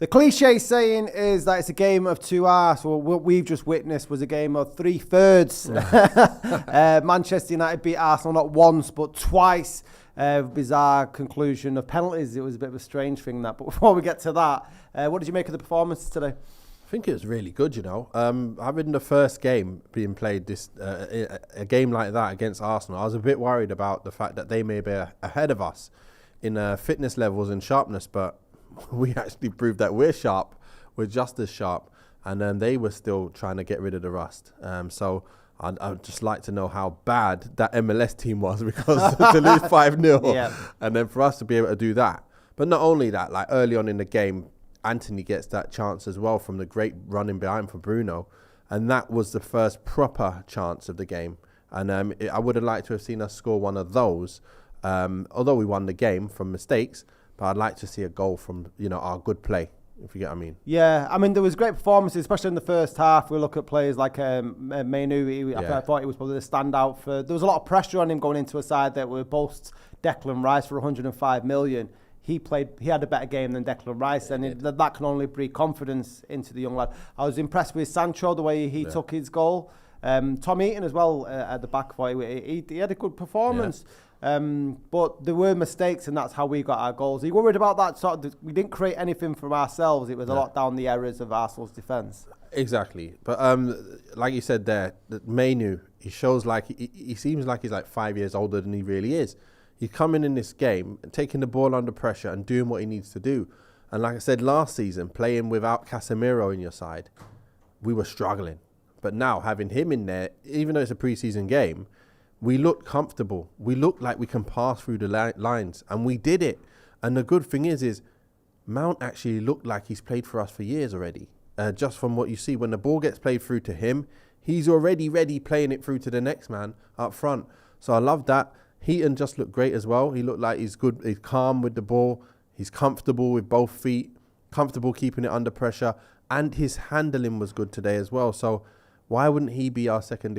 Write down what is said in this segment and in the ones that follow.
The cliche saying is that it's a game of two halves. Well, what we've just witnessed was a game of 3/3. Manchester United beat Arsenal not once but twice. Bizarre conclusion of penalties. It was a bit of a strange thing, that. But before we get to that, what did you make of the performance today? I think it was really good, having the first game being played, a game like that against Arsenal, I was a bit worried about the fact that they may be ahead of us in fitness levels and sharpness, but we actually proved that we're sharp, we're just as sharp, and then they were still trying to get rid of the rust. So I'd just like to know how bad that MLS team was, because to lose 5-0 and then for us to be able to do that. But not only that, like early on in the game, Anthony gets that chance as well from the great running behind for Bruno, and that was the first proper chance of the game. And I would have liked to have seen us score one of those, although we won the game from mistakes. But I'd like to see a goal from, our good play, if you get what I mean. Yeah, I mean, there was great performances, especially in the first half. We look at players like Mainu. I thought he was probably the standout. There was a lot of pressure on him going into a side that would boast Declan Rice for 105 million. He had a better game than Declan Rice, and that can only breed confidence into the young lad. I was impressed with Sancho, the way he took his goal. Tom Eaton as well at the back. He had a good performance. Yeah. But there were mistakes, and that's how we got our goals. Are you worried about that? We didn't create anything from ourselves. It was a lot down the errors of Arsenal's defence. Exactly. But like you said there, Mainu, he shows like he seems like he's like 5 years older than he really is. He's coming in this game, taking the ball under pressure and doing what he needs to do. And like I said, last season, playing without Casemiro in your side, we were struggling. But now having him in there, even though it's a preseason game, we look comfortable. We look like we can pass through the lines, and we did it. And the good thing is Mount actually looked like he's played for us for years already. Just from what you see, when the ball gets played through to him, he's already ready playing it through to the next man up front. So I love that. Heaton just looked great as well. He looked like he's good. He's calm with the ball. He's comfortable with both feet, comfortable keeping it under pressure, and his handling was good today as well. So why wouldn't he be our second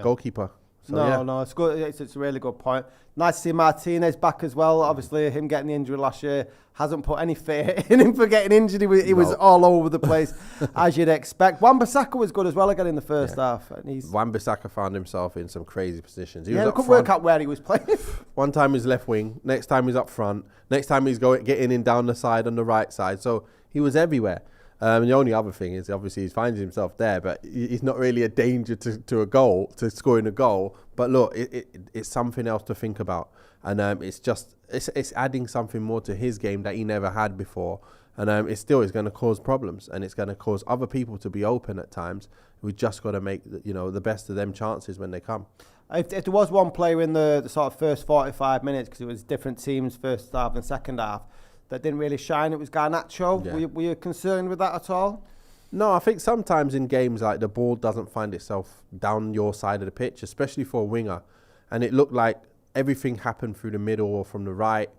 goalkeeper? So, no, it's good. It's a really good point. Nice to see Martinez back as well. Obviously, him getting the injury last year hasn't put any fear in him for getting injured. He was all over the place, as you'd expect. Wan-Bissaka was good as well again in the first half. And Wan-Bissaka found himself in some crazy positions. He couldn't work out where he was playing. One time he's left wing, next time he's up front, next time he's getting in down the side on the right side. So he was everywhere. The only other thing is, obviously, he finds himself there, but he's not really a danger to a goal, to scoring a goal. But look, it's something else to think about. And it's adding something more to his game that he never had before. And it still is going to cause problems, and it's going to cause other people to be open at times. We just got to make the best of them chances when they come. If there was one player in the sort of first 45 minutes, because it was different teams first half and second half, that didn't really shine, it was Garnacho. Yeah. Were you concerned with that at all? No, I think sometimes in games like the ball doesn't find itself down your side of the pitch, especially for a winger. And it looked like everything happened through the middle or from the right,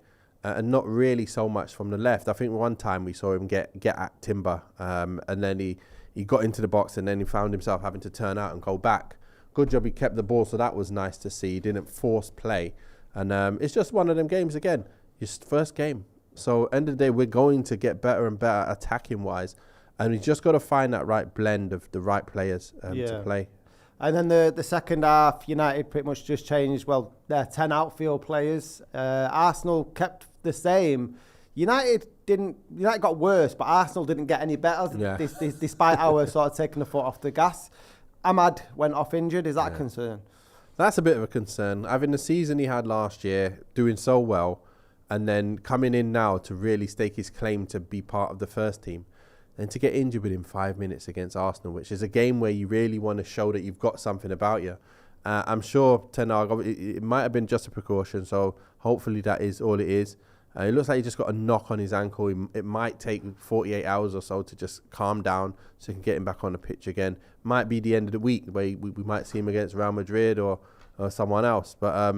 and not really so much from the left. I think one time we saw him get at Timber, and then he got into the box, and then he found himself having to turn out and go back. Good job he kept the ball, so that was nice to see. He didn't force play. And it's just one of them games again. His first game. So end of the day, we're going to get better and better attacking-wise. And we just got to find that right blend of the right players to play. And then the second half, United pretty much just changed, their 10 outfield players. Arsenal kept the same. United got worse, but Arsenal didn't get any better, despite our sort of taking the foot off the gas. Ahmad went off injured. Is that a concern? That's a bit of a concern. Having the season he had last year, doing so well, and then coming in now to really stake his claim to be part of the first team, and to get injured within 5 minutes against Arsenal, which is a game where you really want to show that you've got something about you. I'm sure Ten Hag, it might have been just a precaution, so hopefully that is all it is. It looks like he just got a knock on his ankle. It might take 48 hours or so to just calm down so he can get him back on the pitch again. Might be the end of the week where we might see him against Real Madrid or someone else. But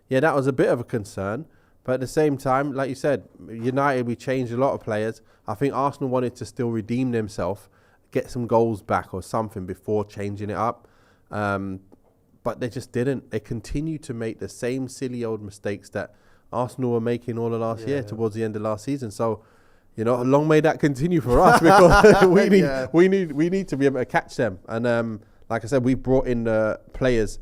that was a bit of a concern. But at the same time, like you said, United, we changed a lot of players. I think Arsenal wanted to still redeem themselves, get some goals back or something before changing it up. But they just didn't. They continued to make the same silly old mistakes that Arsenal were making all of last year towards the end of last season. So, long may that continue for us because we need to be able to catch them. And like I said, we brought in the players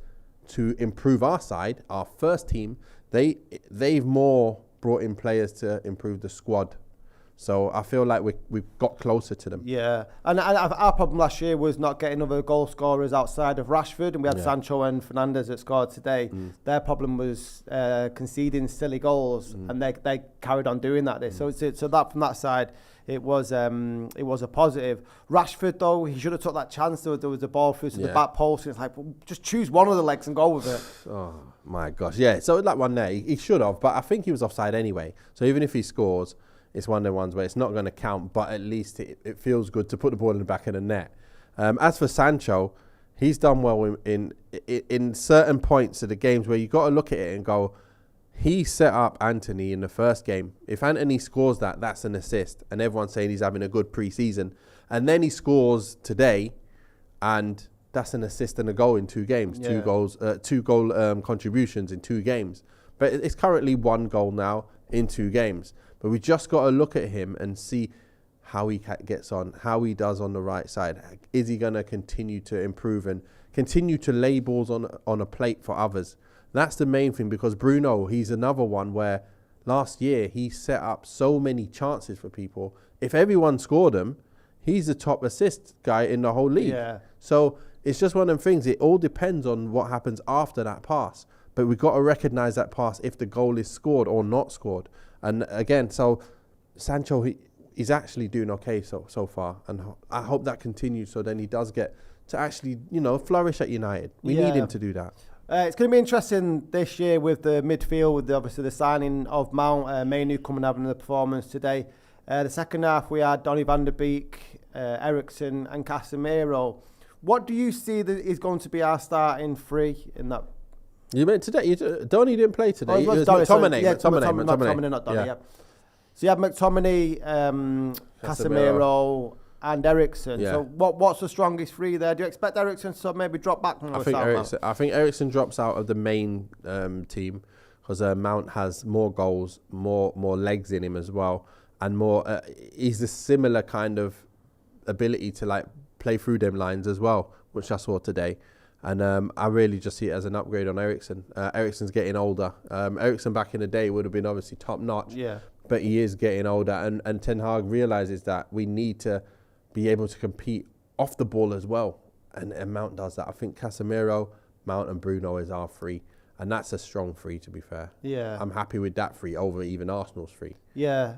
to improve our side, our first team. They've more brought in players to improve the squad. So I feel like we've got closer to them. Yeah, and our problem last year was not getting other goal scorers outside of Rashford, and we had Sancho and Fernandes that scored today. Their problem was conceding silly goals, and they carried on doing that. So that from that side, it was a positive. Rashford though, he should have took that chance. There was a ball through to the back post, and it's like, well, just choose one of the legs and go with it. Oh my gosh, yeah. So that one there, he should have, but I think he was offside anyway. So even if he scores, it's one of the ones where it's not going to count, but at least it feels good to put the ball in the back of the net. As for Sancho, he's done well in certain points of the games where you got to look at it and go, he set up Anthony in the first game. If Anthony scores that's an assist, and everyone's saying he's having a good pre-season, and then he scores today, and that's an assist and a goal in 2 games, 2 goals, 2 goal contributions in 2 games. But it's currently 1 goal now in 2 games. But we just got to look at him and see how he gets on, how he does on the right side. Is he going to continue to improve and continue to lay balls on a plate for others? That's the main thing, because Bruno, he's another one where last year he set up so many chances for people. If everyone scored them, he's the top assist guy in the whole league. Yeah. So it's just one of them things. It all depends on what happens after that pass. But we've got to recognise that pass if the goal is scored or not scored. And again, so Sancho, he's actually doing okay so far. And I hope that continues, so then he does get to actually, flourish at United. We need him to do that. It's going to be interesting this year with the midfield, with obviously the signing of Mount, Mainu coming having the performance today. The second half, we had Donny van der Beek, Eriksen and Casemiro. What do you see that is going to be our starting 3 in that? You meant today? Donny didn't play today. It was McTominay. McTominay, not Donny, yeah. So you have McTominay, Casemiro and Eriksen. Yeah. So what's the strongest 3 there? Do you expect Eriksen to maybe drop back? I think Eriksen drops out of the main team because Mount has more goals, more legs in him as well, and more. He's a similar kind of ability to play through them lines as well, which I saw today. And I really just see it as an upgrade on Eriksen. Eriksen's getting older. Eriksen back in the day would have been obviously top notch, but he is getting older. And Ten Hag realises that we need to be able to compete off the ball as well. And Mount does that. I think Casemiro, Mount and Bruno is our 3. And that's a strong 3, to be fair. Yeah. I'm happy with that 3 over even Arsenal's 3. Yeah.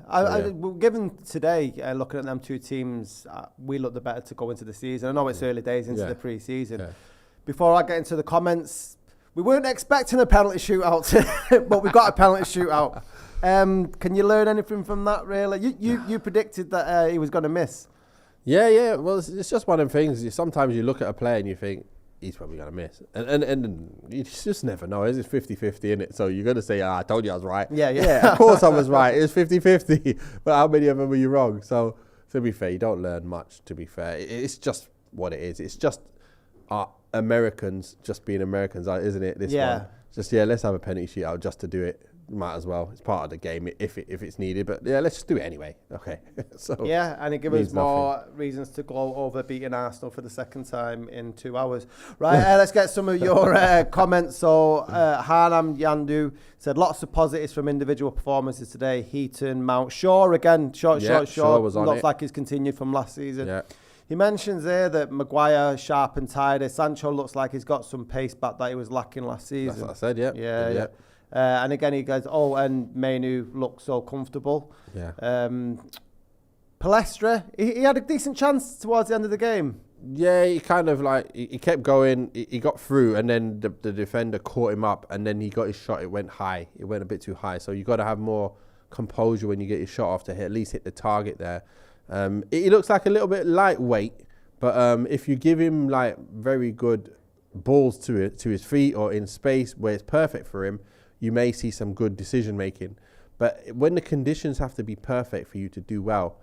Given today, looking at them 2 teams, we look the better to go into the season. I know it's early days into the pre-season. Yeah. Before I get into the comments, we weren't expecting a penalty shootout, but we got a penalty shootout. Can you learn anything from that, really? You predicted that he was going to miss. Yeah. Well, it's just one of them things. Sometimes you look at a player and you think, he's probably going to miss. And you just never know. It's 50-50, isn't it? So you're going to say, I told you I was right. Yeah, of course I was right. It was 50-50. But how many of them were you wrong? So to be fair, you don't learn much, to be fair. It's just what it is. It's just Americans just being Americans, isn't it? This one. Just, let's have a penalty shootout just to do it. Might as well. It's part of the game if it's needed. But let's just do it anyway. Okay. And it gives us more reasons to go over beating Arsenal for the second time in 2 hours. Right, let's get some of your comments. So Hanam Yandu said lots of positives from individual performances today. Heaton, Mount, Shaw again. Shaw was on looks like he's continued from last season. Yeah. He mentions there that Maguire sharp and tidy. Sancho looks like he's got some pace back that he was lacking last season. That's what I said, yeah. And again, he goes, and Mainu looks so comfortable. Yeah. Palestra, he had a decent chance towards the end of the game. Yeah, he kind of he kept going. He got through, and then the defender caught him up, and then he got his shot. It went high. It went a bit too high. So you got to have more composure when you get your shot off to at least hit the target there. He looks like a little bit lightweight, but if you give him very good balls to his feet or in space where it's perfect for him, you may see some good decision making. But when the conditions have to be perfect for you to do well,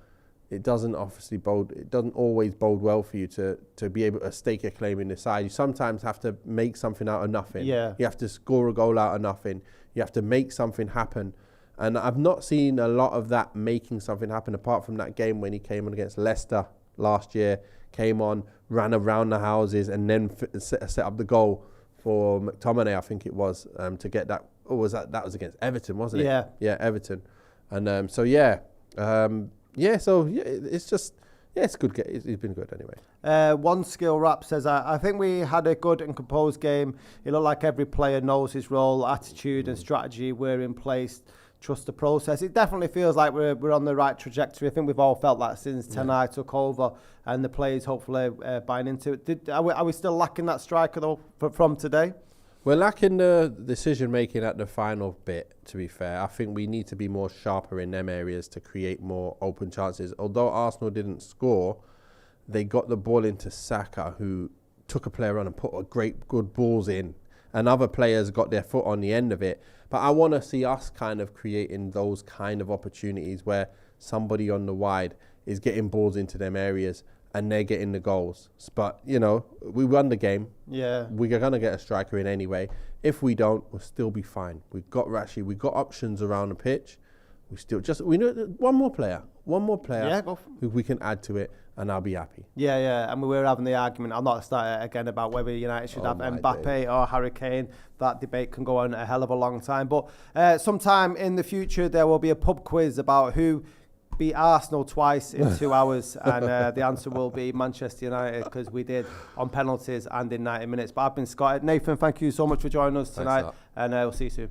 it doesn't always bode well for you to be able to stake a claim in the side. You sometimes have to make something out of nothing. Yeah. You have to score a goal out of nothing. You have to make something happen. And I've not seen a lot of that making something happen, apart from that game when he came on against Leicester last year, came on, ran around the houses, and then set up the goal for McTominay, I think it was, to get that. Or was that was against Everton, wasn't it? Yeah. Yeah, Everton. And it's just, it's good. It's been good anyway. One skill rap says, I think we had a good and composed game. It looked like every player knows his role, attitude and strategy were in place. Trust the process. It definitely feels like we're on the right trajectory. I think we've all felt that since Tenai took over, and the players hopefully buying into it. Are we still lacking that striker though from today? We're lacking the decision making at the final bit, to be fair. I think we need to be more sharper in them areas to create more open chances. Although Arsenal didn't score, they got the ball into Saka, who took a player on and put good balls in. And other players got their foot on the end of it. But I want to see us kind of creating those kind of opportunities where somebody on the wide is getting balls into them areas and they're getting the goals. But, you know, we won the game. Yeah. We're going to get a striker in anyway. If we don't, we'll still be fine. We've got options around the pitch. We need one more player who we can add to it, and I'll be happy. Yeah, and we were having the argument, I'll not start it again, about whether United should have Mbappe or Harry Kane. That debate can go on a hell of a long time. But sometime in the future, there will be a pub quiz about who beat Arsenal twice in 2 hours, and the answer will be Manchester United, because we did on penalties and in 90 minutes. But I've been Scott. Nathan, thank you so much for joining us tonight, and we'll see you soon.